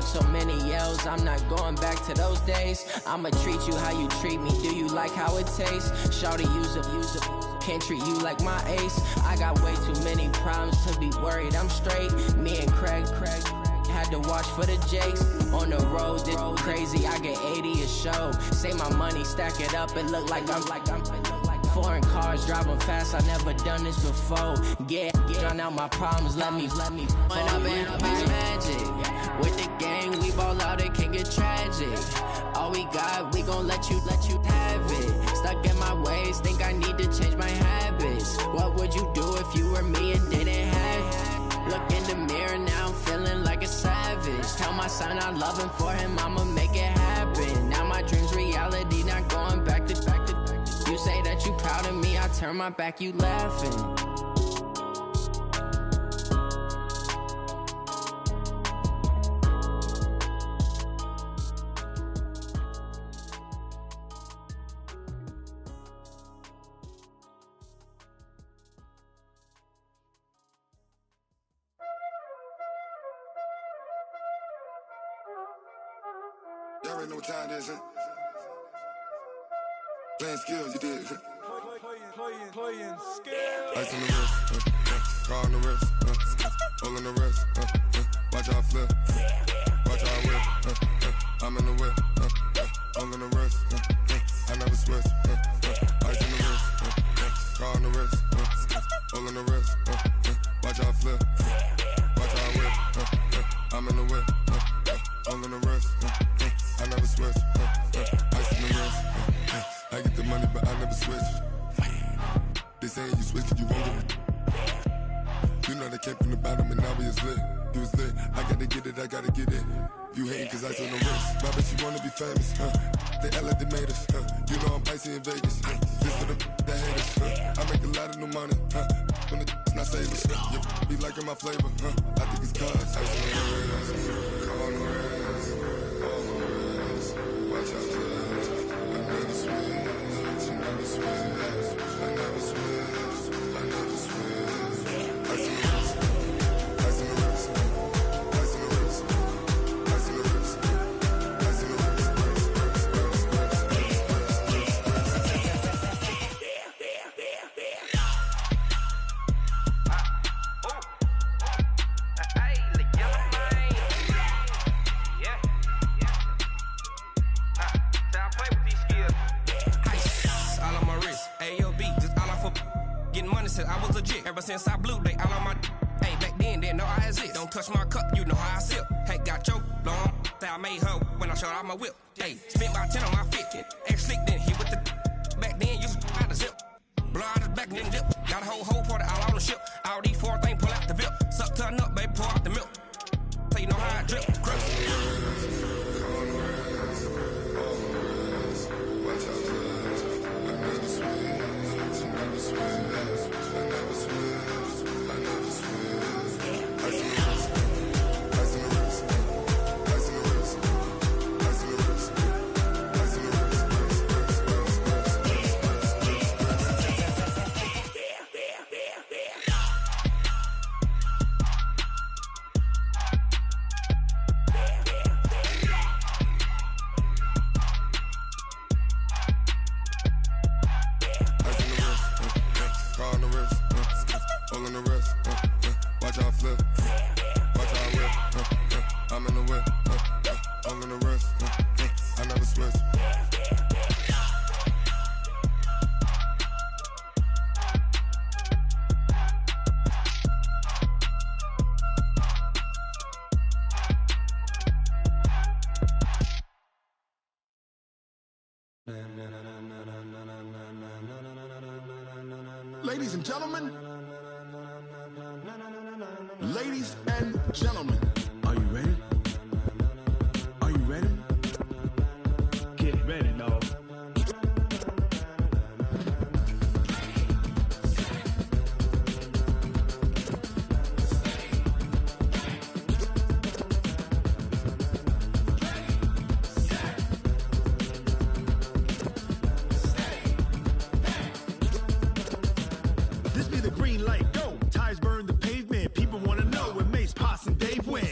took so many L's, I'm not going back to those days. I'ma treat you how you treat me, do you like how it tastes? Shawty, use up, can't treat you like my ace. I got way too many problems to be worried, I'm straight. Me and Craig had to watch for the Jakes. On the road, this crazy, I get 80 a show. Say my money, stack it up, it look like I'm foreign cars, driving fast, I never done this before. Yeah, drown out my problems, let me When I've been magic. With the gang, we ball out, it can get tragic. All we got, we gon' let you have it. Stuck in my ways, think I need to change my habits. What would you do if you were me and didn't have it? Look in the mirror, now I'm feeling like a savage. Tell my son I love him, for him I'ma make it happen. Now my dream's reality, not going back to. You say that you proud of me, I turn my back, you laughing. Y'all already know what time it is, huh? Playing skills, you did. Playing skills. Ice on the wrist, car on the wrist, hole in the wrist, watch how I flip, watch how I whip, I'm in the whip, hole in the wrist, I never switch, ice on the wrist, car on the wrist, hole in the wrist, watch how I flip, watch how I whip, I'm in the whip, hole in the wrist, I never switch, ice on the wrist. I get the money, but I never switch. They saying you switch, you won't get it. You know they came from the bottom and now we is lit. You was lit, I gotta get it, I gotta get it. You hating cause I on the wrist. My bitch, you wanna be famous, They act like they made us, You know I'm icy in Vegas, This for the that hate us, I make a lot of new money, When it's not savings, You be liking my flavor, I think it's cause I on the wrist, on the wrist, on the wrist. Watch out, please. I never switch. I never switch. I never switch. I never switch. Ice in the wrist. Ice in the wrist. Ice in the wrist. Ice in the wrist. Ice in the wrist. I was legit ever since I blew they all on my hey back then didn't know I exist. Don't touch my cup, you know how I sip. Hey, got your long that I made her when I showed out my whip. Hey, spent about 10 on my fit. Ex-slick then hit with the back then used to out the zip. Blow out his back and then dip. Got a whole party all on the ship. All these four things pull out the VIP. Suck to a nut, baby, pour out the milk. So you know how I drip. Ladies and gentlemen, ladies and gentlemen, are you ready? Are you ready? Get ready, dog. This be the green light, go. Tires burn the pavement. People wanna know when Mace, Poss, and Dave win.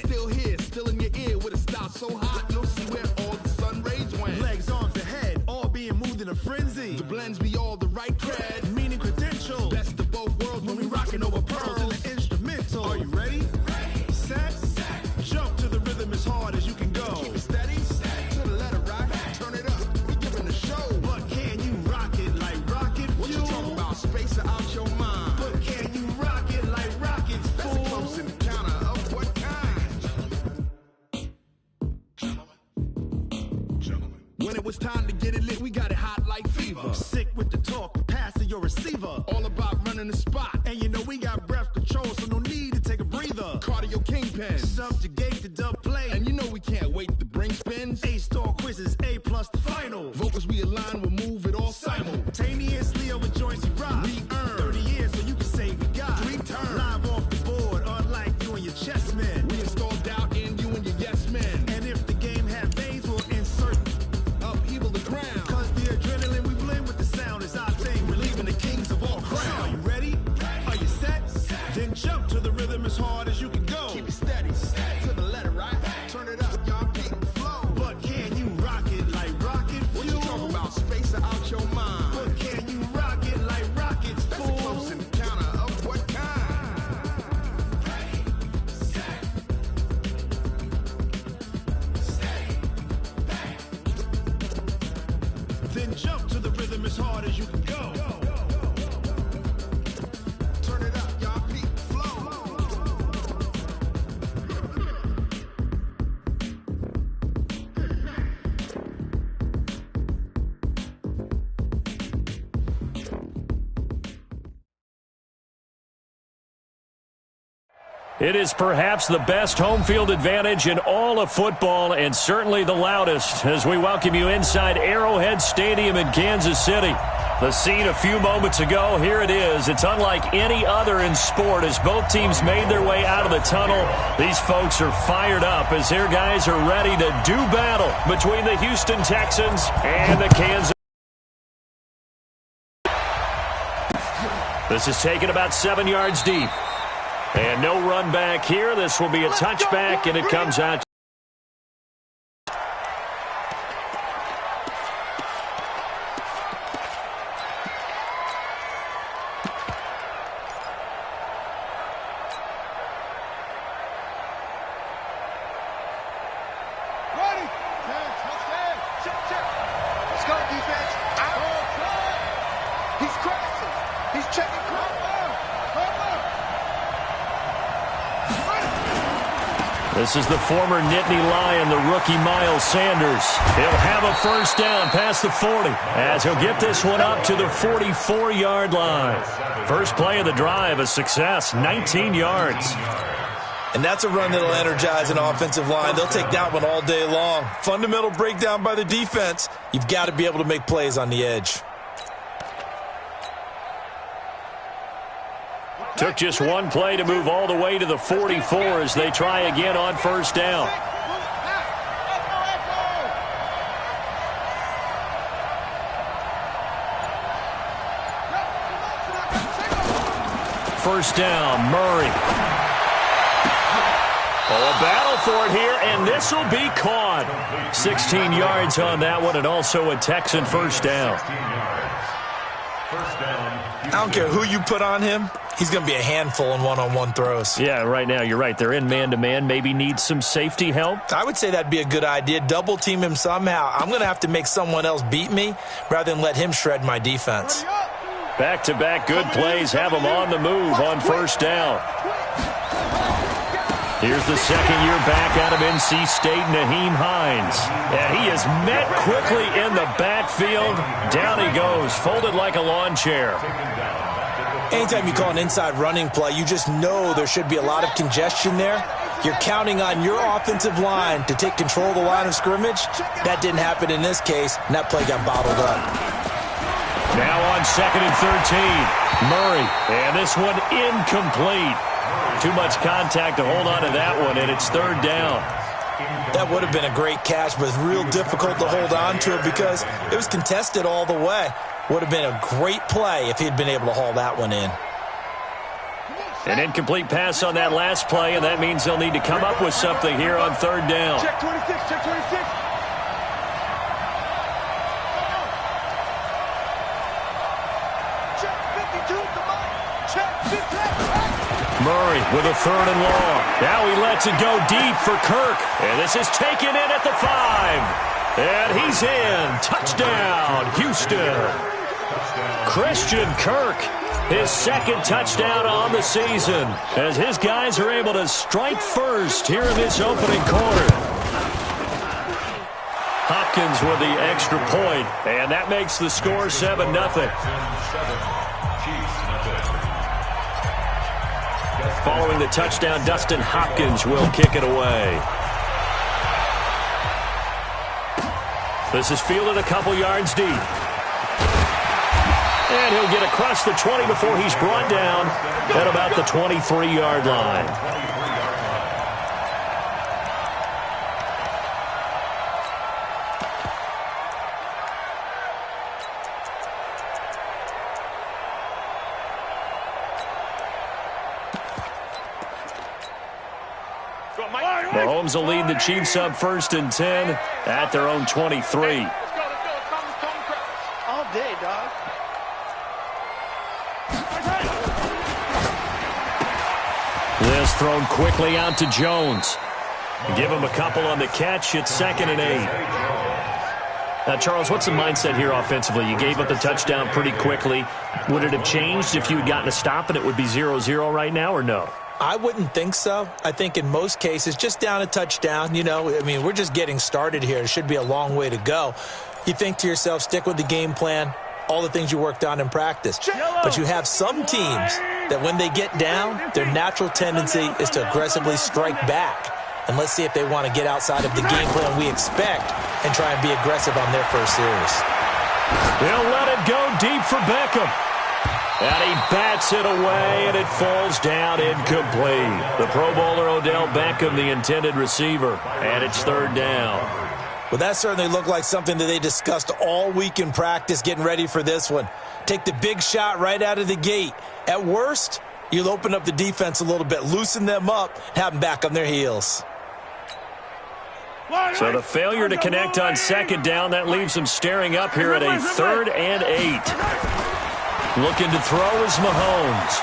it was time to get it lit, we got it hot like fever. Sick with the talk, pass to your receiver. All about running the spot. And you know we got breath control, so no need to take a breather. Cardio kingpin, subjugate the dub play. And you know we can't wait to bring spins. A-star quizzes, A+ the final. Vocals we align, we'll move it all simultaneously over joints we rock. We earn 30 years so you can say we got 3 turns. Live off the board, unlike you and your chess men. We install doubt in you and your yes men. And if the game had veins, we'll insert upheaval the ground. Cause the adrenaline we blend with the sound is our thing. We're leaving the kings of all crowns. Are you ready? Are you set? Then jump to the rhythm as hard as you can go. Keep it steady, to the letter, right? Turn it up, y'all, keep it flow. But can you rock it like rocket fuel? What you talking about? Space out your mind. But can you rock it like rockets, fool? That's a close encounter of what kind? Ready, set, steady, back. Then jump to the rhythm as hard as you can go. Turn it up, y'all, keep it flow. It is perhaps the best home field advantage in all of football and certainly the loudest as we welcome you inside Arrowhead Stadium in Kansas City. The scene a few moments ago, here it is. It's unlike any other in sport as both teams made their way out of the tunnel. These folks are fired up as their guys are ready to do battle between the Houston Texans and the Kansas. This is taken about 7 yards deep. And no run back here. This will be a touchback, and it comes out. Let's go, defense. He's crashing. He's checking. This is the former Nittany Lion, the rookie Miles Sanders. He'll have a first down past the 40 as he'll get this one up to the 44-yard line. First play of the drive, a success, 19 yards. And that's a run that'll energize an offensive line. They'll take that one all day long. Fundamental breakdown by the defense. You've got to be able to make plays on the edge. Took just one play to move all the way to the 44 as they try again on first down. First down, Murray. Oh, a battle for it here, and this will be caught. 16 yards on that one, and also a Texan first down. I don't care who you put on him. He's going to be a handful in one-on-one throws. Yeah, right now, you're right. They're in man-to-man. Maybe needs some safety help. I would say that'd be a good idea. Double-team him somehow. I'm going to have to make someone else beat me rather than let him shred my defense. Back-to-back good plays have him on the move on first down. Here's the second-year back out of NC State, Nyheim Hines. And he is met quickly in the backfield. Down he goes, folded like a lawn chair. Anytime you call an inside running play, you just know there should be a lot of congestion there. You're counting on your offensive line to take control of the line of scrimmage. That didn't happen in this case, and that play got bottled up. Now on 2nd and 13, Murray. And this one incomplete. Too much contact to hold on to that one, and it's third down. That would have been a great catch, but it's real difficult to hold on to it because it was contested all the way. Would have been a great play if he'd been able to haul that one in. An incomplete pass on that last play, and that means they'll need to come up with something here on third down. Check 26, check 26. Check 52, come on. Check 50. Murray with a third and long. Now he lets it go deep for Kirk. And this is taken in at the 5. And he's in. Touchdown, Houston. Christian Kirk, his second touchdown on the season, as his guys are able to strike first here in this opening quarter. Hopkins Hopkins with the extra point, and that makes the score 7-0. Following the touchdown, Dustin Hopkins will kick it away. This is fielded a couple yards deep. And he'll get across the 20 before he's brought down at about the 23-yard line. Mahomes will lead the Chiefs up 1st and 10 at their own 23. All day, dog. This thrown quickly out to Jones. Give him a couple on the catch. It's 2nd and 8. Now, Charles, what's the mindset here offensively? You gave up the touchdown pretty quickly. Would it have changed if you had gotten a stop and it would be 0-0 right now, or no? I wouldn't think so. I think in most cases, just down a touchdown, we're just getting started here. It should be a long way to go. You think to yourself, stick with the game plan, all the things you worked on in practice. But you have some teams that when they get down, their natural tendency is to aggressively strike back. And let's see if they want to get outside of the game plan we expect and try and be aggressive on their first series. They'll let it go deep for Beckham. And he bats it away, and it falls down incomplete. The Pro Bowler Odell Beckham, the intended receiver, and it's 3rd down. Well, that certainly looked like something that they discussed all week in practice, getting ready for this one. Take the big shot right out of the gate. At worst, you'll open up the defense a little bit, loosen them up, have them back on their heels. So the failure to connect on 2nd down, that leaves them staring up here at a 3rd and 8. Looking to throw is Mahomes.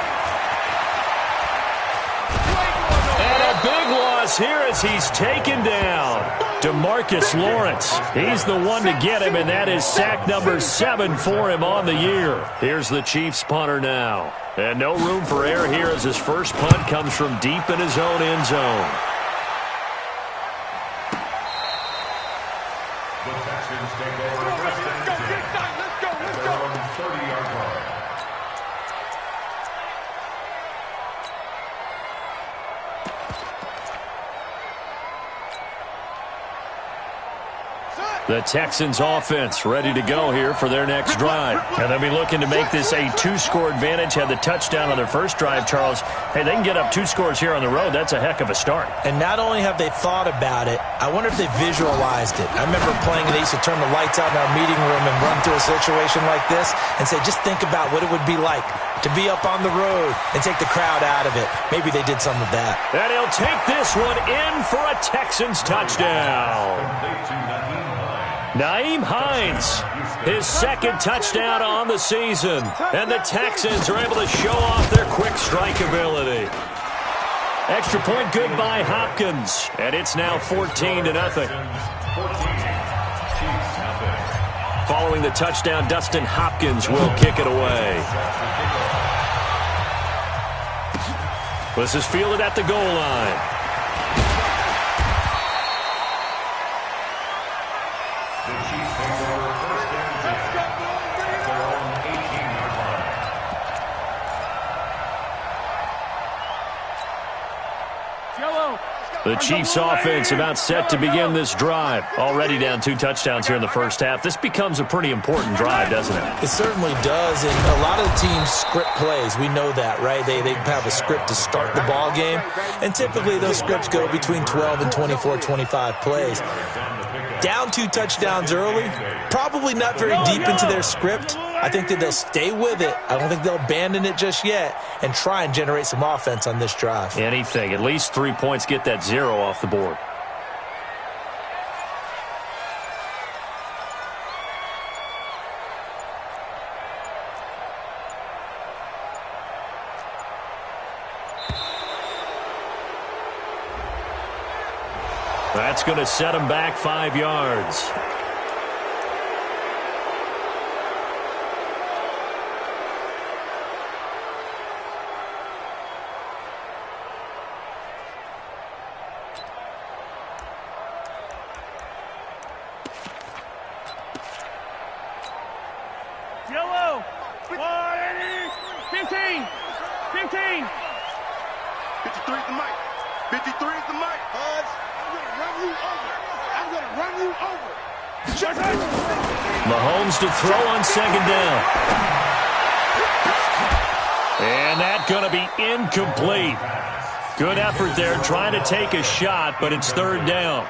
And a big loss here as he's taken down. DeMarcus Lawrence. He's the one to get him, and that is sack number 7 for him on the year. Here's the Chiefs punter now. And no room for error here as his first punt comes from deep in his own end zone. The Texans take over 1st and 10. Let's go. 30-yard line. The Texans offense ready to go here for their next drive. And they'll be looking to make this a 2-score advantage. Had the touchdown on their first drive, Charles. Hey, they can get up 2 scores here on the road. That's a heck of a start. And not only have they thought about it, I wonder if they visualized it. I remember playing, and they used to turn the lights out in our meeting room and run through a situation like this and say, just think about what it would be like to be up on the road and take the crowd out of it. Maybe they did some of that. And he'll take this one in for a Texans touchdown. Nyheim Hines, his 2nd touchdown on the season. And the Texans are able to show off their quick strike ability. Extra point good by Hopkins. And it's now 14-0. Following the touchdown, Dustin Hopkins will kick it away. This is fielded at the goal line. The Chiefs offense about set to begin this drive. Already down 2 touchdowns here in the first half. This becomes a pretty important drive, doesn't it? It certainly does, and a lot of the teams script plays. We know that, right? They have a script to start the ball game, and typically those scripts go between 12 and 24, 25 plays. Down 2 touchdowns early, probably not very deep into their script. I think that they'll stay with it. I don't think they'll abandon it just yet and try and generate some offense on this drive. Anything. At least 3 points, get that 0 off the board. That's going to set him back 5 yards. 53 is the mic. 53 is the mic. Hodge, I'm going to run you over. Mahomes to throw on second down. And that's going to be incomplete. Good effort there, trying to take a shot, but it's third down.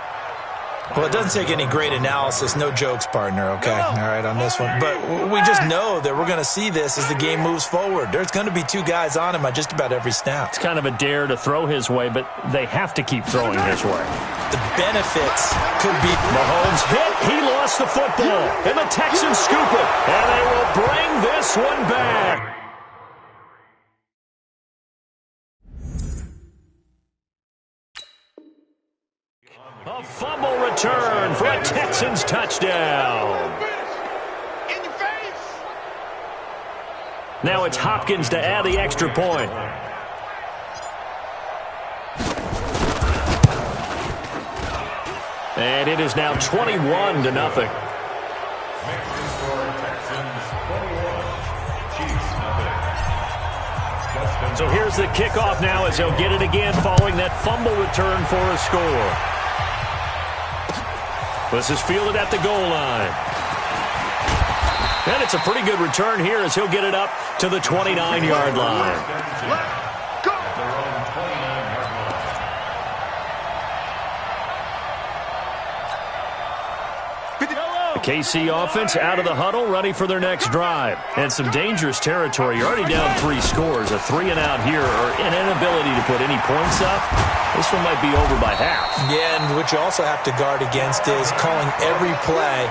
Well, it doesn't take any great analysis. No jokes, partner, okay? All right, on this one. But we just know that we're going to see this as the game moves forward. There's going to be two guys on him at just about every snap. It's kind of a dare to throw his way, but they have to keep throwing his way. The benefits could be... Mahomes hit. He lost the football. And the Texans scoop it. And they will bring this one back. A fumble return for a Texans touchdown. In your face. Now it's Hopkins to add the extra point. And it is now 21-0. So here's the kickoff now as he'll get it again following that fumble return for a score. This is fielded at the goal line. And it's a pretty good return here as he'll get it up to the 29-yard line. The KC offense out of the huddle, ready for their next drive. And some dangerous territory. You're already down 3 scores. A 3-and-out here, or an inability to put any points up. This one might be over by half. Yeah, and what you also have to guard against is calling every play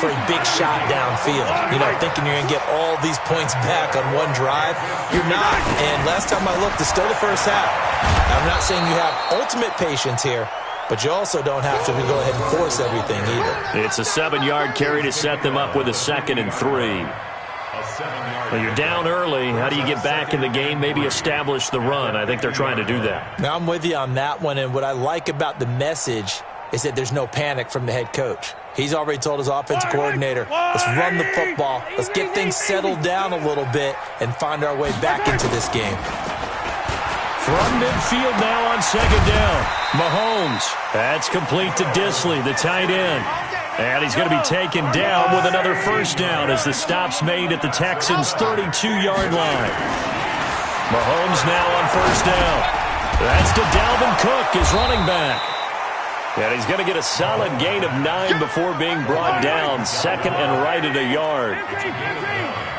for a big shot downfield. You know, thinking you're going to get all these points back on one drive. You're not. And last time I looked, it's still the first half. I'm not saying you have ultimate patience here, but you also don't have to go ahead and force everything either. It's a 7-yard carry to set them up with a 2nd and 3. Well, you're down early. How do you get back in the game, maybe establish the run? I think they're trying to do that. Now, I'm with you on that one, and what I like about the message is that there's no panic from the head coach. He's already told his offensive coordinator, let's run the football, let's get things settled down a little bit and find our way back into this game. From midfield now on second down. Mahomes. That's complete to Disley, the tight end. And he's going to be taken down with another first down as the stop's made at the Texans' 32-yard line. Mahomes now on first down. That's to Dalvin Cook, his running back. And he's going to get a solid gain of 9 before being brought down. 2nd and right at a yard.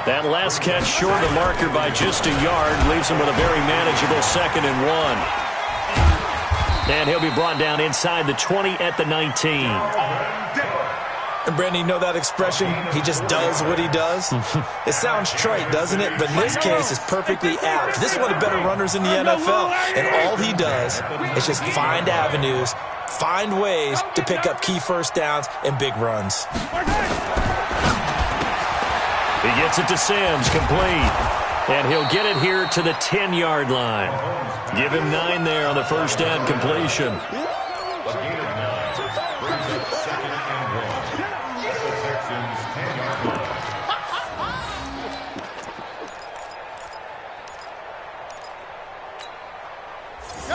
That last catch short of the marker by just a yard leaves him with a very manageable 2nd and 1. And he'll be brought down inside the 20 at the 19. And Brandon, you know that expression? He just does what he does? It sounds trite, doesn't it? But in this case, it's perfectly apt. This is one of the better runners in the NFL. And all he does is just find avenues, find ways to pick up key first downs and big runs. He gets it to Sims, complete. And he'll get it here to the 10-yard line. Give him 9 there on the first down completion.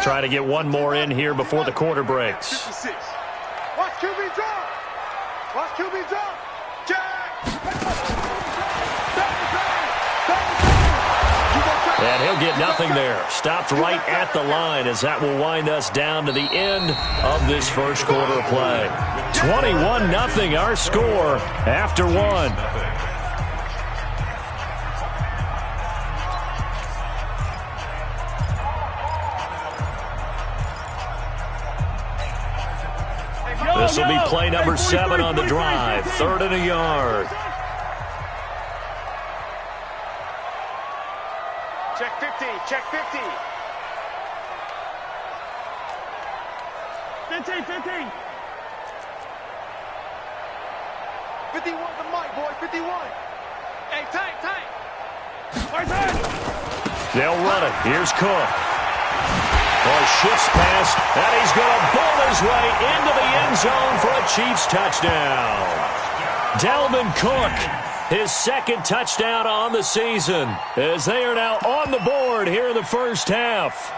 Try to get one more in here before the quarter breaks. 56. Watch QB drop. Watch QB drop. And he'll get nothing there. Stopped right at the line as that will wind us down to the end of this first quarter play. 21-0 our score after 1. This will be play number 7 on the drive. 3rd and a yard. Check 50. Check 50. 15. 15. 51 the mic, boy. 51. Hey, tank. They'll run it. Here's Cook. Well, shifts past, and he's going to bowl his way into the end zone for a Chiefs touchdown. Dalvin Cook his second touchdown on the season, as they are now on the board here in the first half.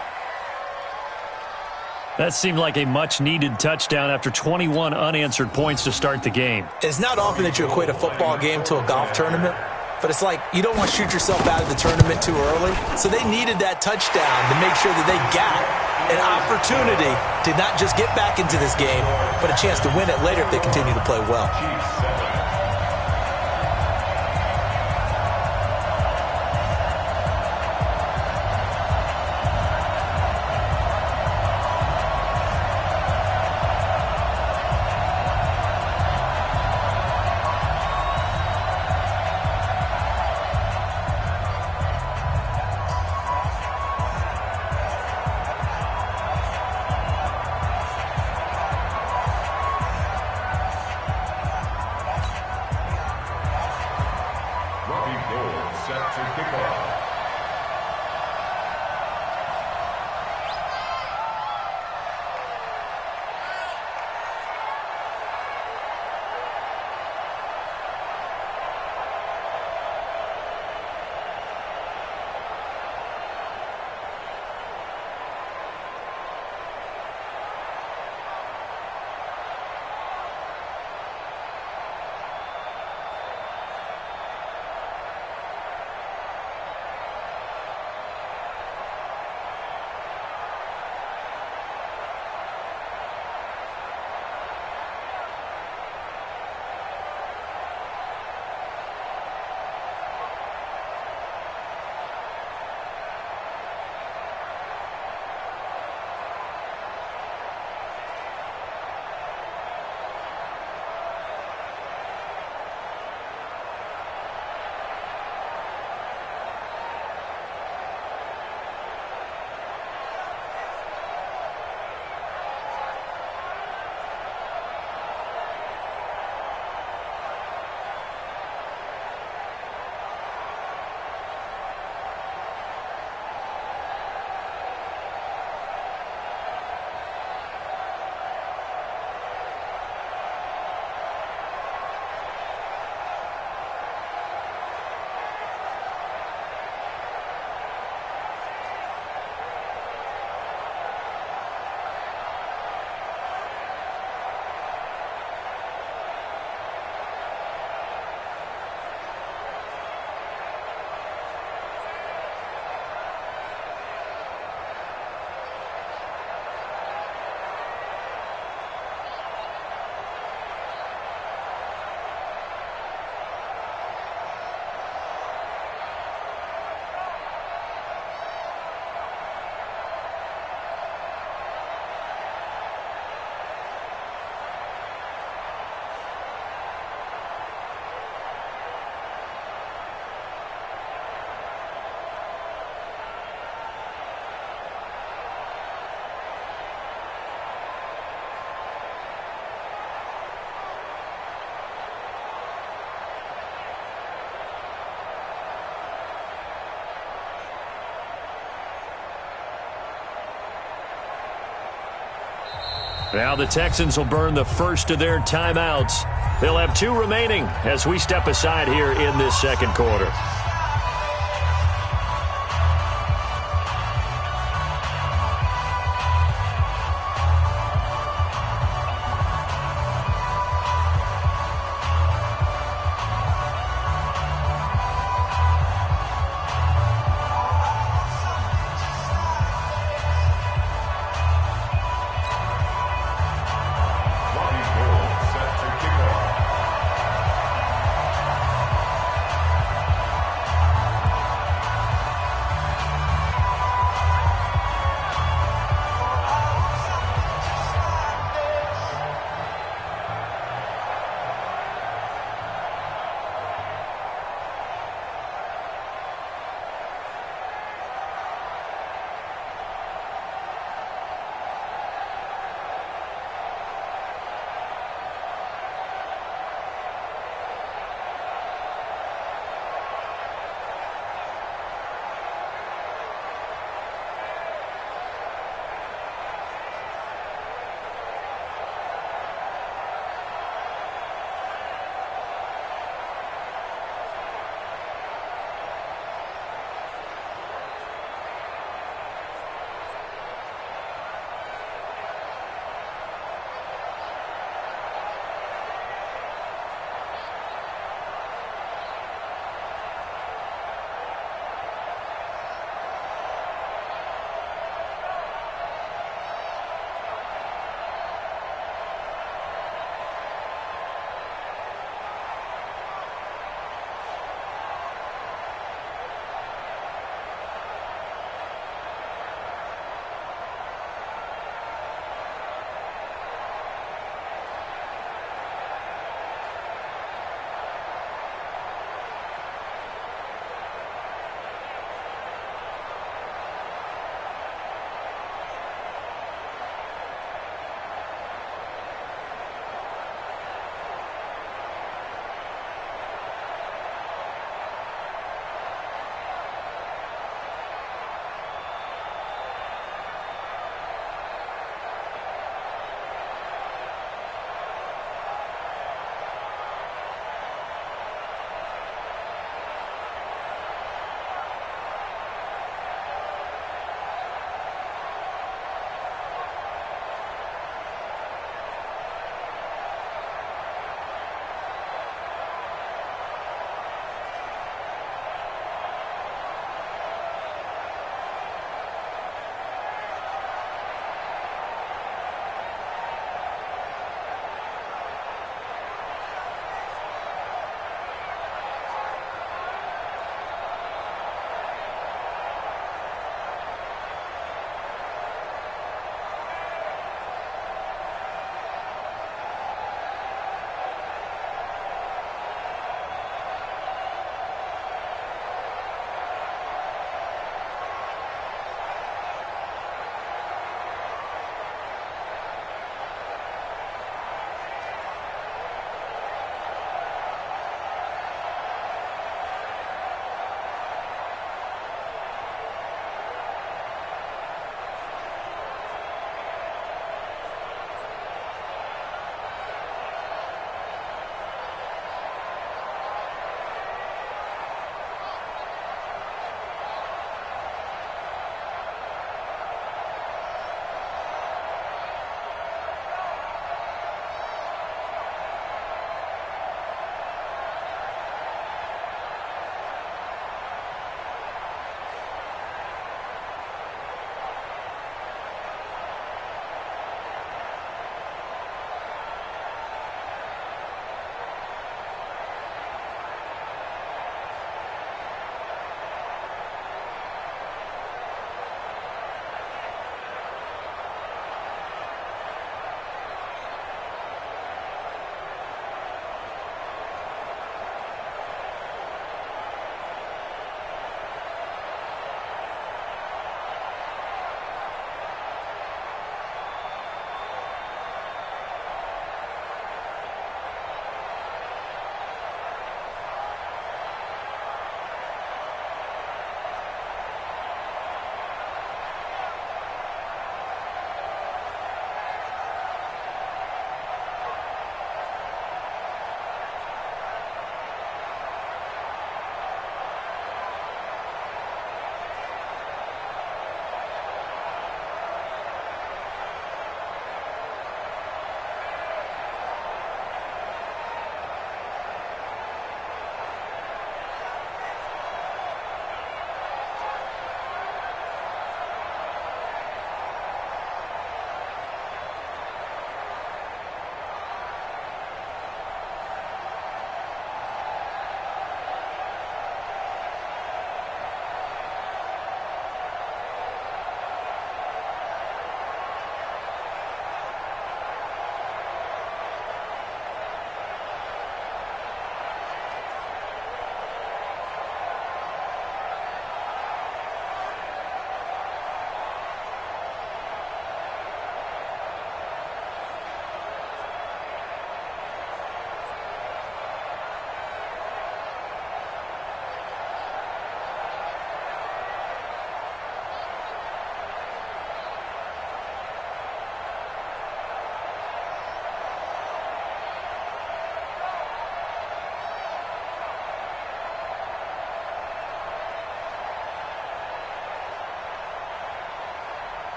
That seemed like a much-needed touchdown after 21 unanswered points to start the game. It's not often that you equate a football game to a golf tournament, but it's like you don't want to shoot yourself out of the tournament too early. So they needed that touchdown to make sure that they got an opportunity to not just get back into this game, but a chance to win it later if they continue to play well. Now the Texans will burn the first of their timeouts. They'll have 2 remaining as we step aside here in this second quarter.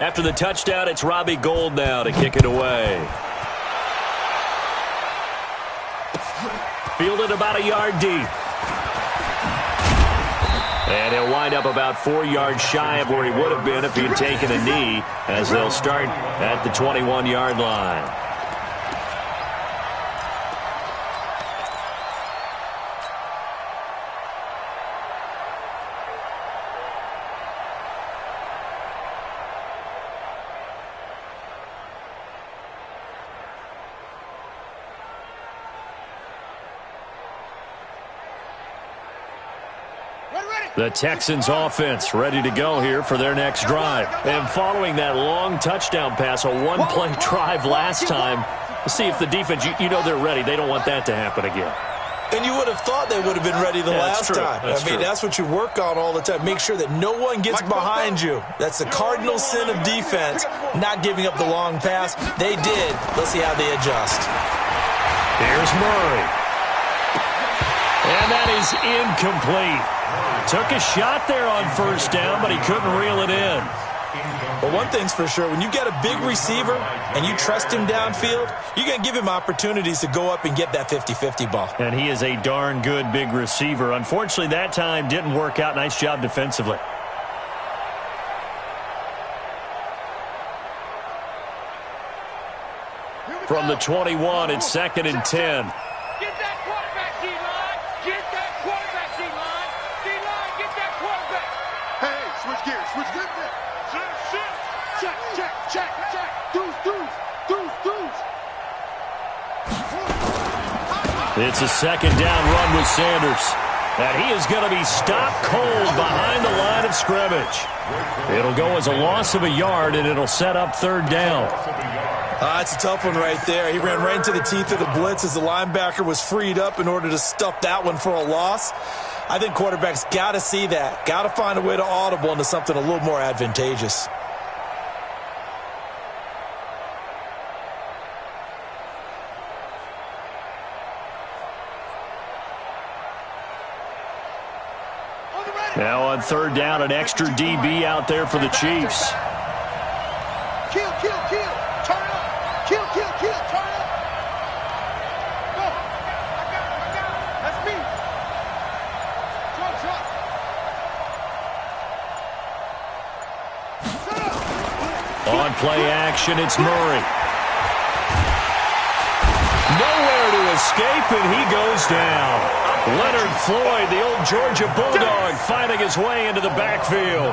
After the touchdown, it's Robbie Gould now to kick it away. Fielded about a yard deep. And he'll wind up about 4 yards shy of where he would have been if he had taken a knee, as they'll start at the 21-yard line. The Texans offense ready to go here for their next drive. And following that long touchdown pass, a one-play drive last time, see if the defense, you know they're ready. They don't want that to happen again. And you would have thought they would have been ready the last time. That's what you work on all the time. Make sure that no one gets behind you. That's the cardinal sin of defense, not giving up the long pass. They did. Let's see how they adjust. Here's Murray. And that is incomplete. Took a shot there on first down, but he couldn't reel it in. But one thing's for sure, when you get a big receiver and you trust him downfield, you're going to give him opportunities to go up and get that 50-50 ball. And he is a darn good big receiver. Unfortunately, that time didn't work out. Nice job defensively. From the 21, it's 2nd and 10. Get that quarterback, D-line. Get that quarterback, D-line. D-line, get that quarterback. Hey, switch gears. Switch gears. Check, check, check, check. Deuce, deuce, deuce, deuce. It's a 2nd down run with Sanders. And he is going to be stopped cold behind the line of scrimmage. It'll go as a loss of a yard, and it'll set up 3rd down. It's a tough one right there. He ran right into the teeth of the blitz as the linebacker was freed up in order to stuff that one for a loss. I think quarterbacks got to see that. Got to find a way to audible into something a little more advantageous. Now on 3rd down, an extra DB out there for the Chiefs. Kill, kill, kill. Turn up. Kill, kill, kill. Turn up. Go. I got it. That's me. Drop. On play action, it's Murray. Nowhere to escape, and he goes down. Leonard Floyd, the old Georgia Bulldog, finding his way into the backfield.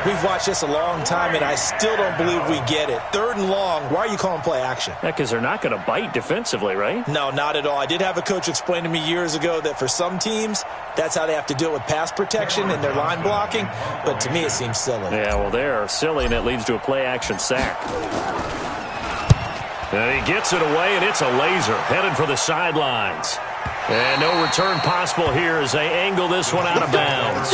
We've watched this a long time, and I still don't believe we get it. 3rd and long, why are you calling play action? Yeah, because they're not going to bite defensively, right? No, not at all. I did have a coach explain to me years ago that for some teams, that's how they have to deal with pass protection and their line blocking. But to me, it seems silly. Yeah, well, they're silly, and it leads to a play action sack. And he gets it away, and it's a laser headed for the sidelines. And no return possible here as they angle this one out of bounds.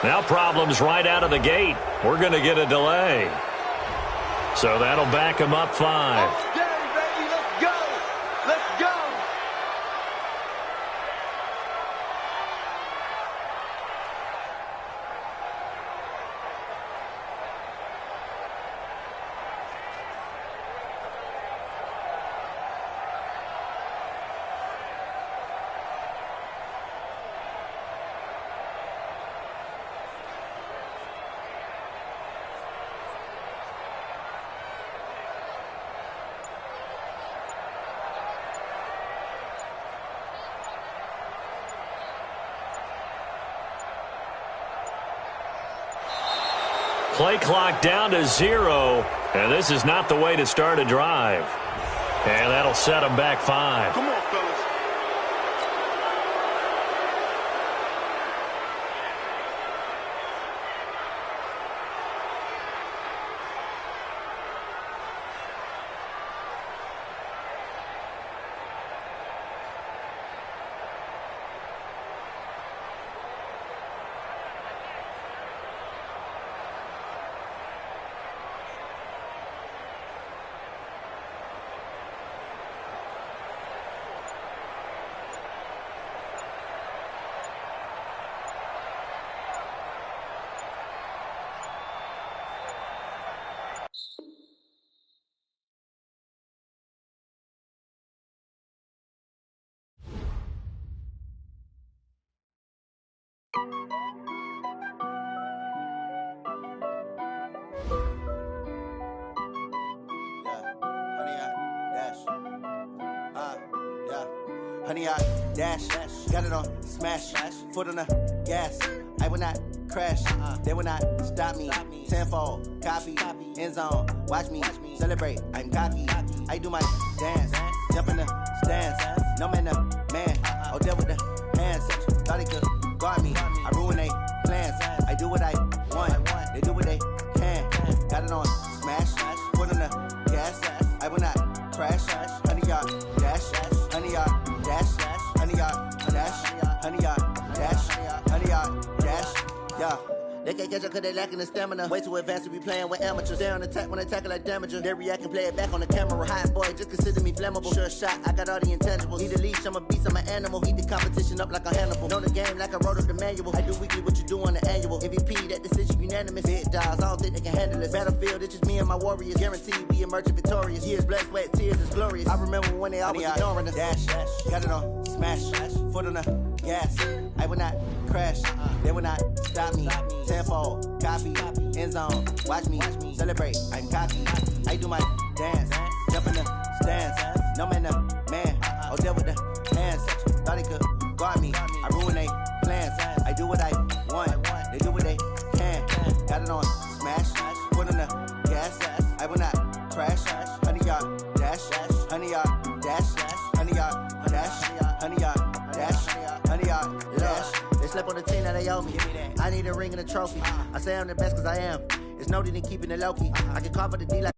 Now problems right out of the gate. We're going to get a delay. So that'll back him up 5. Okay, baby, let's go. Let's go. Play clock down to 0, and this is not the way to start a drive. And that'll set them back 5. Come on, fellas. Honey, I dash, got it on smash, foot on the gas. I will not crash, they will not stop me. Tenfold, copy, end zone, watch me celebrate. I'm cocky, I do my dance, jump in the stands. No man, the man, oh, deal with the hands. Thought he could guard me, I ruin they plans. I do what I want, they do what they can. Got it on smash, foot on the gas. I will not crash, honey, y'all dash, honey, y'all dash, honey, y'all dash, honey, y'all dash, honey, y'all dash, yeah. They can't catch up cause they lacking the stamina. Way too advanced to be playing with amateurs. They on attack when they tackle like damager. They react and play it back on the camera. Hot boy, just consider me flammable. Sure shot, I got all the intangibles. Need a leash, I'm a beast, I'm an animal. Heat the competition up like a Hannibal. Know the game like I wrote up the manual. I do weekly what you do on the annual. MVP, that decision unanimous. Big dogs, I don't think they can handle it. Battlefield, it's just me and my warriors. Guaranteed we emerging victorious. Years, blood, sweat, tears, is glorious. I remember when they always ignoring us. Dash, got it on smash, foot on the gas. I will not crash, they will not stop me. Tenfold, copy, end zone, watch me celebrate. I'm cocky, I do my dance, jump in the stands. No man, the man, oh, deal with the hands. Thought he could guard me, I ruin they plans. I do what I want, they do what they can. Got it on smash, foot on the gas. I will not crash, honey, y'all dash, honey, y'all dash, honey, y'all dash, honey, y'all dash, honey, y'all dash. They slept on the team that they owe me. I need a ring and a trophy. I say I'm the best cause I am. It's no need in keeping it low key. I can cover the D like